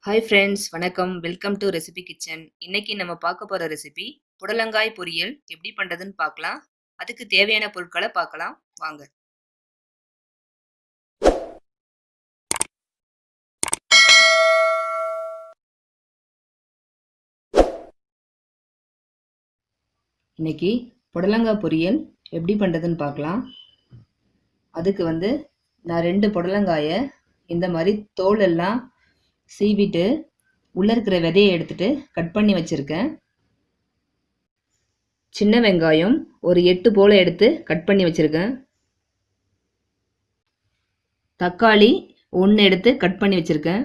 Hi friends, வணக்கம். Welcome to recipe kitchen. இன்னைக்கு நம்ம பார்க்க போற ரெசிபி புடலங்காய் பொரியல் எப்படி பண்றதுன்னு பார்க்கலாம். அதுக்கு தேவையான பொருட்களை பார்க்கலாம் வாங்க. இன்னைக்கு புடலங்காய் பொரியல் எப்படி பண்றதுன்னு பார்க்கலாம். அதுக்கு நான் 2 புடலங்காயை இந்த மாதிரி தோல் எல்லாம் சீவிட்டு உள்ள இருக்கிற விதையை எடுத்துட்டு கட் பண்ணி வச்சிருக்கேன். சின்ன வெங்காயம் ஒரு 8 போல எடுத்து கட் பண்ணி வச்சிருக்கேன். தக்காளி 1 எடுத்து கட் பண்ணி வச்சிருக்கேன்.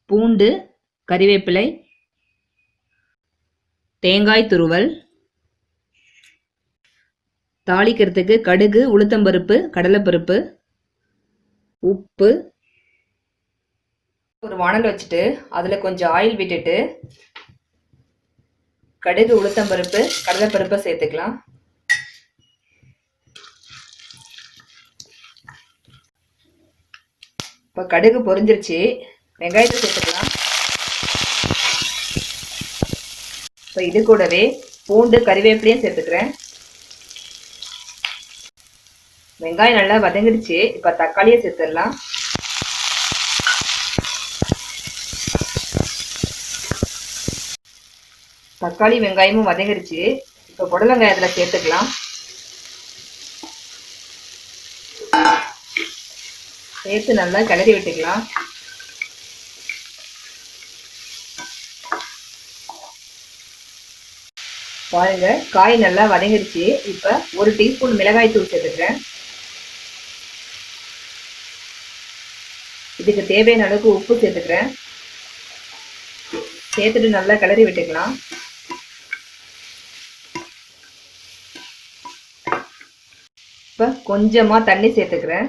பூண்டு, கறிவேப்பிலை, தேங்காய் துருவல், தாளிக்கிறதுக்கு கடுகு, உளுத்தம்பருப்பு, கடலைப்பருப்பு, உப்பு. ஒரு வாணல் வச்சுட்டு அதில் கொஞ்சம் ஆயில் விட்டுட்டு கடுகு, உளுத்தம்பருப்பு, கடலைப்பருப்பை சேர்த்துக்கலாம். இப்போ கடுகு பொரிஞ்சிருச்சு, வெங்காயத்தை சேர்த்துக்கலாம். இப்போ இது கூடவே பூண்டு, கறிவேப்பிலையும் சேர்த்துக்கிறேன். வெங்காயம் நல்லா வதங்கிடுச்சு. இப்போ தக்காளியை சேர்த்துடலாம். தக்காளி வெங்காயமும் வதங்கிடுச்சு. இப்போ புடலங்காய் அதில் சேர்த்துக்கலாம். சேர்த்து நல்லா கிளறி விட்டுக்கலாம். பாருங்க, காய் நல்லா வதங்கிடுச்சு. இப்போ 1 டீஸ்பூன் மிளகாய் தூள் சேர்த்துக்கிறேன். இதுக்கு தேவையான அளவுக்கு உப்பு சேர்த்துக்கிறேன். சேர்த்துட்டு நல்லா கிளறி விட்டுக்கலாம். இப்போ கொஞ்சமா தண்ணி சேர்த்துக்கிறேன்.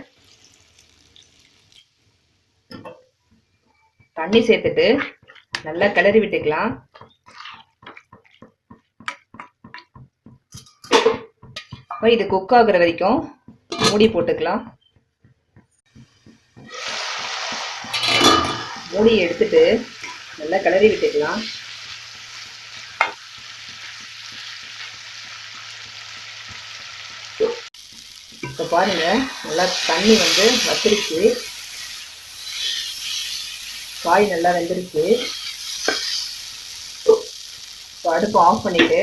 தண்ணி சேர்த்துட்டு நல்லா கிளறி விட்டுக்கலாம். இப்போ இது குக் ஆகுற வரைக்கும் மூடி போட்டுக்கலாம். மூடி எடுத்துட்டு நல்லா கிளறி விட்டுக்கலாம். இப்போ பாருங்க, நல்லா தண்ணி வத்திருச்சு. காய் நல்லா வெந்துருச்சு. இப்போ அடுப்பு ஆஃப் பண்ணிட்டு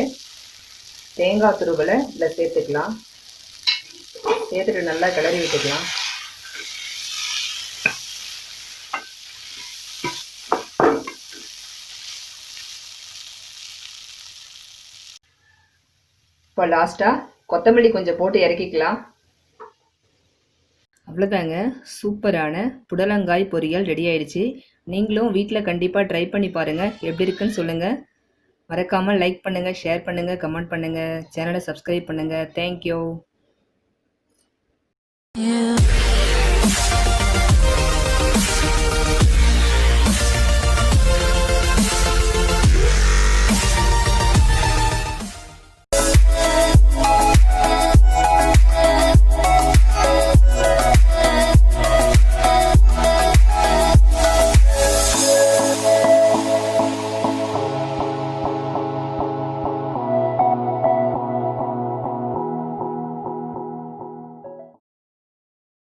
தேங்காய் துருவலை இதில் சேர்த்துக்கலாம். சேர்த்துட்டு நல்லா கிளறி விட்டுக்கலாம். இப்போ லாஸ்ட்டாக கொத்தமல்லி கொஞ்சம் போட்டு இறக்கிக்கலாம். அவ்வளோதாங்க, சூப்பரான புடலங்காய் பொரியல் ரெடி ஆயிடுச்சு. நீங்களும் வீட்டில் கண்டிப்பாக ட்ரை பண்ணி பாருங்கள். எப்படி இருக்குன்னு சொல்லுங்கள். மறக்காமல் லைக் பண்ணுங்கள், ஷேர் பண்ணுங்கள், கமெண்ட் பண்ணுங்கள், சேனலை சப்ஸ்கிரைப் பண்ணுங்கள். தேங்க்யூ.